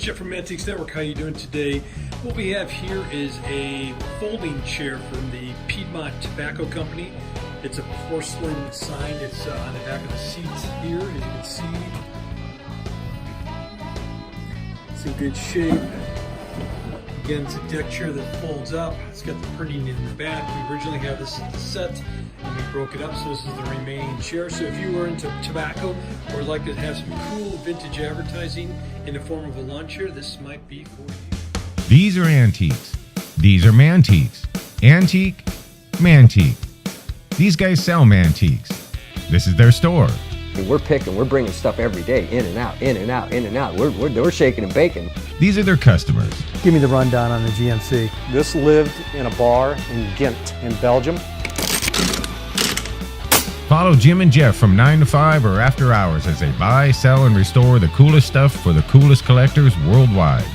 Jeff from Mantiques Network, how you doing today? What we have here is a folding chair from the Piedmont Tobacco Company. It's a porcelain sign. It's on the back of the seat here, as you can see. It's in good shape. Again, it's a deck chair that folds up. It's got the printing in the back. We originally had this set and we broke it up, so this is the remaining chair. So if you were into tobacco or would like to have some cool vintage advertising in the form of a lawn chair, this might be for you. These are antiques. These are mantiques. Antique, mantique. These guys sell mantiques. This is their store. We're bringing stuff every day, in and out, in and out, in and out. We're shaking and baking. These are their customers. Give me the rundown on the GMC. This lived in a bar in Ghent in Belgium. Follow Jim and Jeff from 9 to 5 or after hours as they buy, sell, and restore the coolest stuff for the coolest collectors worldwide.